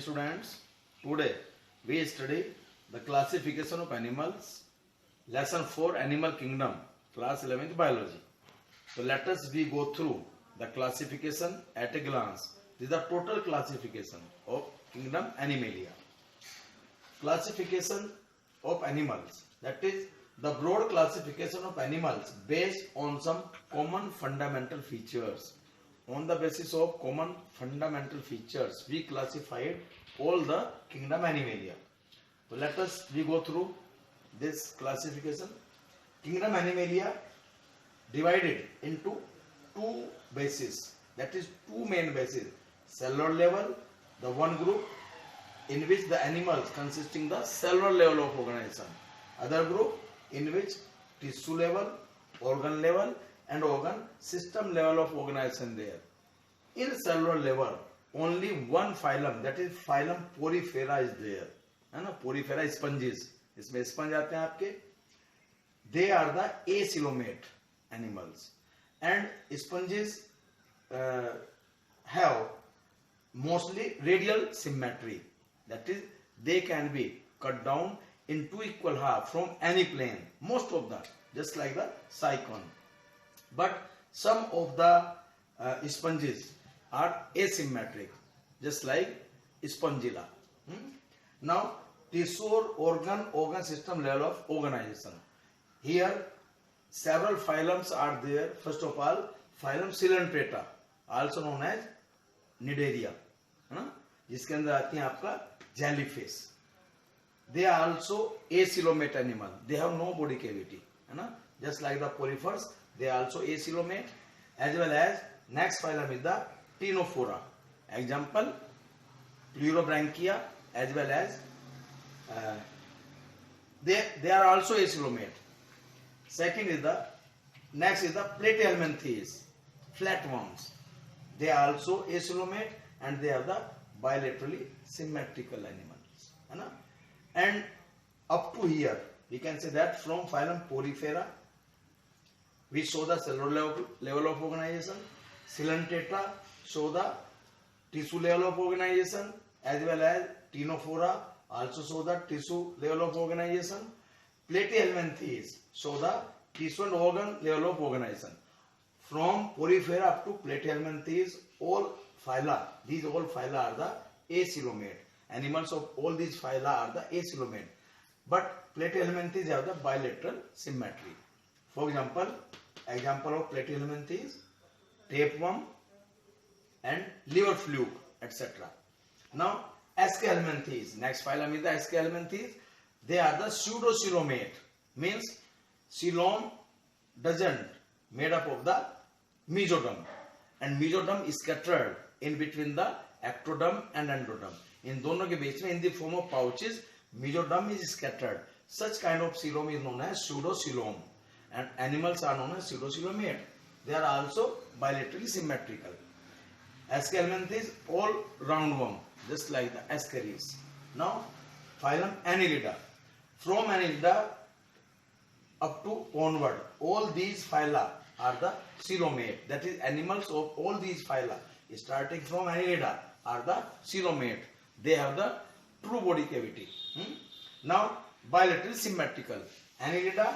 students, today we study the classification of animals, lesson 4 Animal Kingdom, class 11th biology. So let us we go through the classification at a glance. This is the total classification of kingdom Animalia. Classification of animals, that is the broad classification of animals based on some common fundamental features. On the basis of common fundamental features, we classified all the kingdom Animalia. So let us we go through this classification. Kingdom Animalia divided into two bases, that is two main bases. Cellular level, the one group in which the animals consisting the cellular level of organization. Other group in which tissue level, organ level and organ system level of organization there. In cellular level, only one phylum, that is phylum Porifera is there. है ना, Porifera sponges, इसमें sponge आते हैं आपके. They are the acoelomate animals, and sponges have mostly radial symmetry, that is they can be cut down in two equal half from any plane, most of them, just like the cyclone. But some of the sponges are asymmetric, just like spongilla. Now tissue or organ system level of organization. Here several phylums are there. First of all, phylum Coelenterata, also known as Cnidaria, जिसके अंदर आती है आपका jellyfish. They are also acoelomate animal. They have no body cavity, है ना, just like the porifers. They are also acoelomate. As well as next phylum is the Ctenophora. Example, Pleurobranchia, as well as they are also acoelomate. Second is the next is the Platyhelminthes, flatworms. They are also acoelomate and they are the bilaterally symmetrical animals, है ना. And up to here we can say that from phylum Porifera we show the cellular level of organization. Coelenterata show the tissue level of organization, as well as Ctenophora also show the tissue level of organization. Platyhelminthes show the tissue and organ level of organization. From Porifera up to Platyhelminthes, all phyla, these all phyla are the acoelomate. Animals of all these phyla are the acoelomate. But Platyhelminthes have the bilateral symmetry. For example of Platyhelminthes, tapeworm and liver fluke, etc. Now Aschelminthes, next phylum is the Aschelminthes. They are the pseudocoelomate, means coelom doesn't made up of the mesoderm, and mesoderm is scattered in between the ectoderm and endoderm. In दोनों के बीच में in the form of pouches, mesoderm is scattered. Such kind of coelom is known as pseudocoelom, and animals are known as pseudocoelomate. They are also bilaterally symmetrical. Aschelminthes all roundworm, just like the Ascaris. Now phylum Annelida. From Annelida up to onward, all these phyla are the coelomate. That is, animals of all these phyla, starting from Annelida, are the coelomate. They have the true body cavity. Now bilaterally symmetrical. Annelida,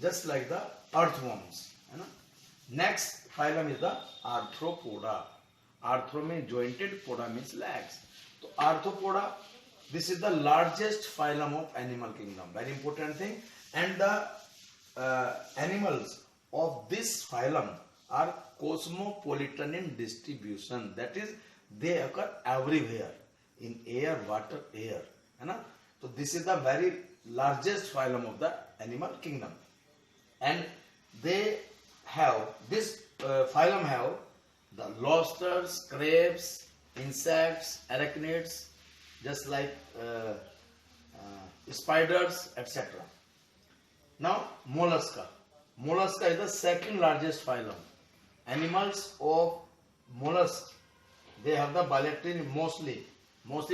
just like the earthworms. Next phylum is the Arthropoda. Arthro means jointed, poda means legs. So Arthropoda, this is the largest phylum of animal kingdom. Very important thing. And the animals of this phylum are cosmopolitan in distribution. That is, they occur everywhere, in air, water, air. So this is the very largest phylum of the animal kingdom. And they have, this phylum have the lobsters, crabs, insects, arachnids, just like spiders, etc. Now mollusca. Mollusca is the second largest phylum. Animals of mollusk, they have the bilaterally, mostly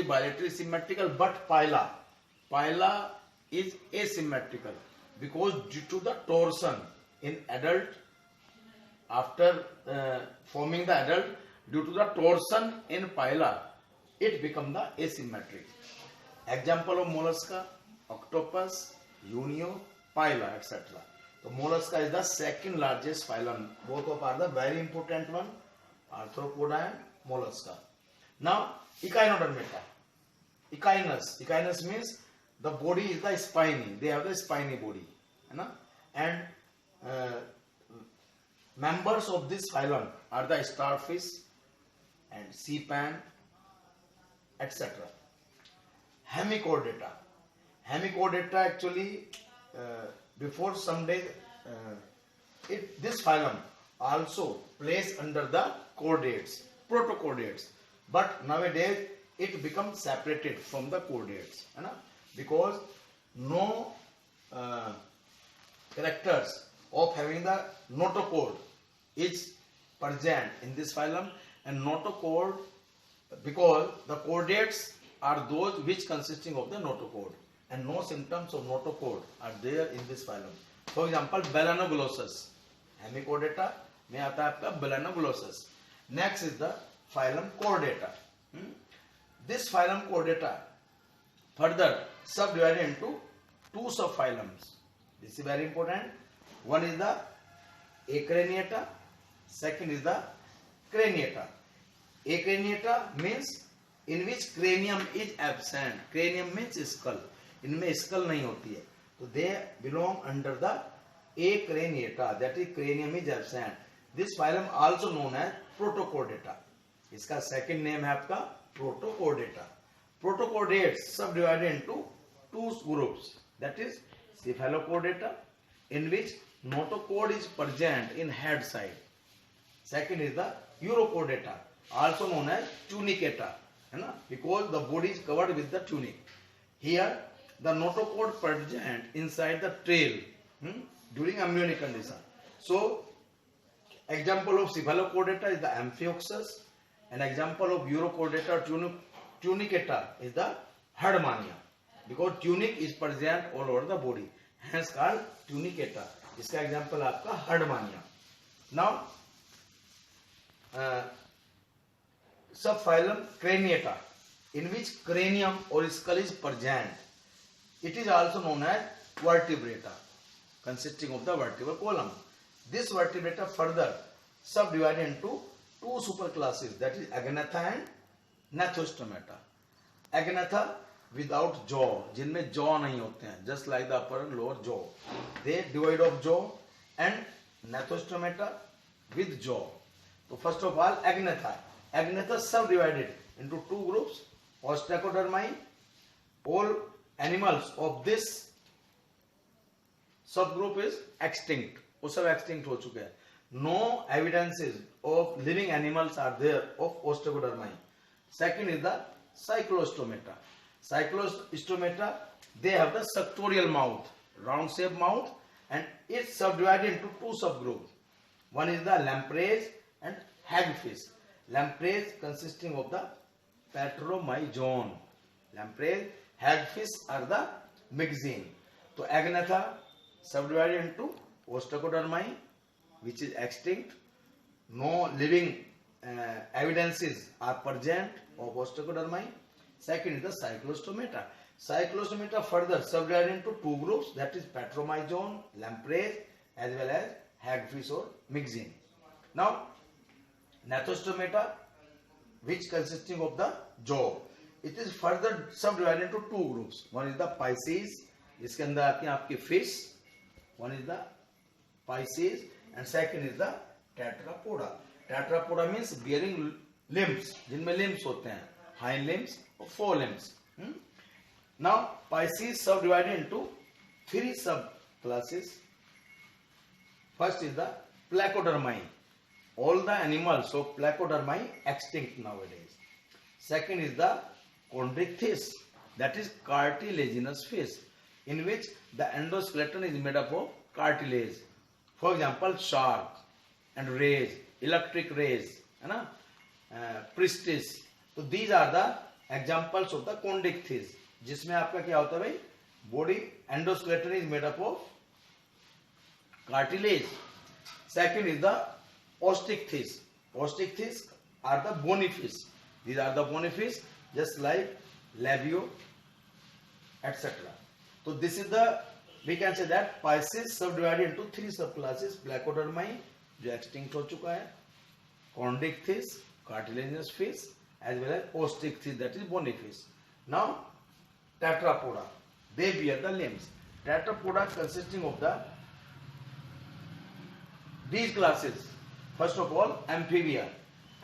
bilaterally symmetrical, but phyla is asymmetrical because due to the torsion in adult, after forming the adult, due to the torsion in phyla, it become the asymmetric. Example of mollusca, octopus, unio, pila, etc. So mollusca is the second largest phylum. Both of are the very important one, arthropoda and mollusca. Now echinodermata. Echinus means the body is the spiny. They have the spiny body, and members of this phylum are the starfish and sea pan, etc. Hemichordata. Hemichordata actually before some days this phylum also placed under the chordates, protochordates, but nowadays it becomes separated from the chordates, because no characters of having the notochord is present in this phylum, and notochord, because the chordates are those which consisting of the notochord, and no symptoms of notochord are there in this phylum. For example, Balanoglossus, Hemichordata में आता है आपका Balanoglossus. Next is the phylum Chordata. This phylum Chordata further subdivided into two subphylums. This is very important. One is the Acraniata, second is the Craniata. Acraniata means in which cranium is absent. Cranium means skull. इनमें skull नहीं होती है, तो they belong under the Acraniata, that is cranium is absent. This phylum also known as Protochordata. इसका second name है आपका Protochordata. Protochordates subdivided into two groups, that is Cephalochordata, in which notochord is present in head side. Second is the Urochordata, also known as Tunicata, because the body is covered with the tunic. Here the notochord present inside the tail during embryonic condition. So example of Cephalochordata is the Amphioxus, and example of Urochordata Tunicata is the Herdmania, because tunic is present all over the body, hence called Tunicata. इसका example आपका Herdmania. Now subphylum Craniata, in which cranium or skull is present. It is also known as vertebrata, consisting of the vertebral column. This vertebrata further subdivided into two superclasses, that is Agnatha and Gnathostomata. Agnatha without jaw, जिनमें jaw नहीं होते हैं, just like the upper and lower jaw. They devoid of jaw, and Gnathostomata with jaw. So first of all, Agnatha. Agnatha subdivided into two groups, Ostracodermi. All animals of this subgroup is extinct. वो सब extinct हो चुके हैं. No evidences of living animals are there of Ostracodermi. Second is the Cyclostomata. Cyclostomata, they have the suctorial mouth, round shaped mouth, and it's subdivided into two subgroups. One is the lampreys and hagfish. Lampreys consisting of the Petromyzon. Lampreys, hagfish are the myxine. So Agnatha subdivided into Ostracodermi, which is extinct. No living evidences are present of Ostracodermi. Second is the Cyclostomata. Cyclostomata further subdivided into two groups, that is Petromyzon, lampreys, as well as hagfish or myxine. Now Gnathostomata, which consisting of the jaw, it is further subdivided into two groups. One is the Pisces, इसके अंदर आती है आपकी fish. One is the Pisces, and second is the Tetrapoda. Tetrapoda means bearing limbs, जिनमें limbs होते हैं, hind limbs or forelimbs. Now Pisces subdivided into three subclasses. First is the Placodermi. All the animals of Placodermi extinct nowadays. Second is the Chondrichthyes, that is cartilaginous fish, in which the endoskeleton is made up of cartilage. For example, shark and rays, electric rays, Pristis. So these are the examples of the Chondrichthyes, जिसमें आपका क्या होता है भाई, body endoskeleton is made up of cartilage. Second is the Osteichthyes. Osteichthyes are the bony fish. These are the bony fish just like labio, etc. So this is the, we can say that Pisces subdivided into three subclasses: Placodermi जो extinct हो चुका है, Chondrichthyes fish, cartilaginous fish, as well as Osteichthyes, that is bony fish. Now Tetrapoda, they bear the limbs. Tetrapoda consisting of these classes. First of all, amphibia.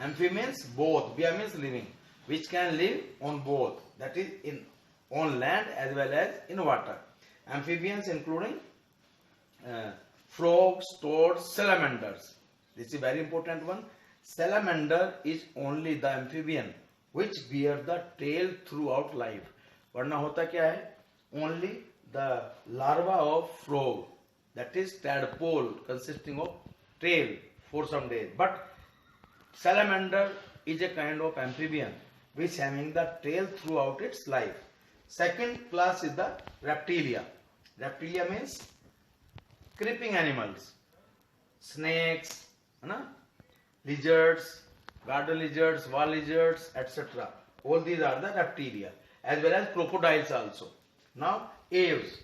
Amphibia means both. Bia means living, which can live on both, that is on land as well as in water. Amphibians including frogs, toads, salamanders. This is a very important one. Salamander is only the amphibian which bear the tail throughout life. वरना होता क्या है? Only the larva of frog, that is tadpole, consisting of tail for some days. But salamander is a kind of amphibian which having the tail throughout its life. Second class is the reptilia. Reptilia means creeping animals, snakes, lizards, garden lizards, wall lizards, etc. All these are the reptilia, as well as crocodiles also. Now aves.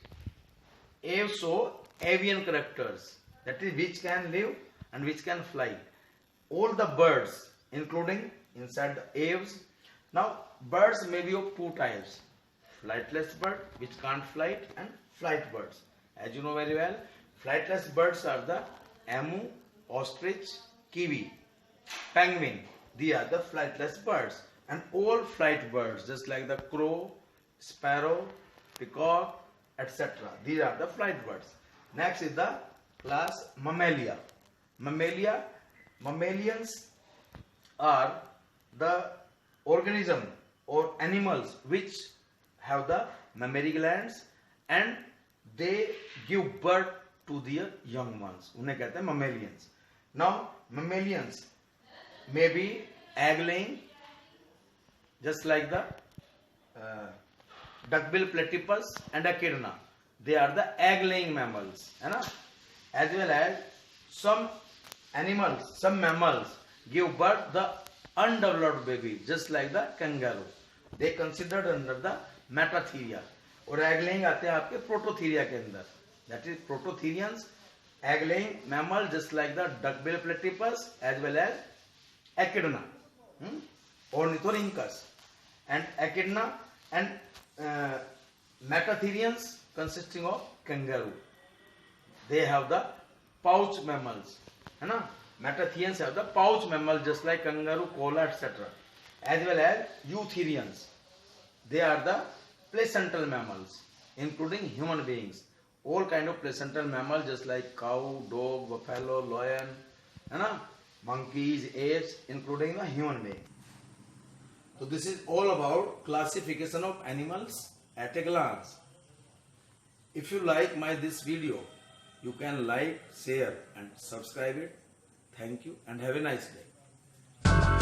Aves show avian characters, that is which can live and which can fly. All the birds, including inside the aves. Now birds may be of two types: flightless bird, which can't fly, and flight birds. As you know very well, flightless birds are the emu, ostrich, kiwi, penguin. These are the flightless birds. And all flight birds, just like the crow, sparrow, peacock, etc. These are the flight birds. Next is the class Mammalia. Mammalians are the organism or animals which have the mammary glands and they give birth to their young ones. उन्हें कहते हैं mammalians. Now mammalians may be egg laying, just like the duckbill platypus and echidna. They are the egg laying mammals, है ना? As well as some animals, some mammals give birth the undeveloped baby, just like the kangaroo. They considered under the metatheria. और egg laying आते हैं आपके prototheria के अंदर. That is prototherians, egg laying mammal, just like the duckbill platypus as well as echidna, Ornithorhynchus, and echidna, and metatherians consisting of kangaroo. They have the pouch mammals, है ना? Metatherians have the pouch mammal, just like kangaroo, koala, etc. As well as eutherians. They are the placental mammals, including human beings. All kind of placental mammals, just like cow, dog, buffalo, lion, monkeys, apes, including the human being. So this is all about classification of animals at a glance. If you like this video, you can like, share and subscribe it. Thank you and have a nice day.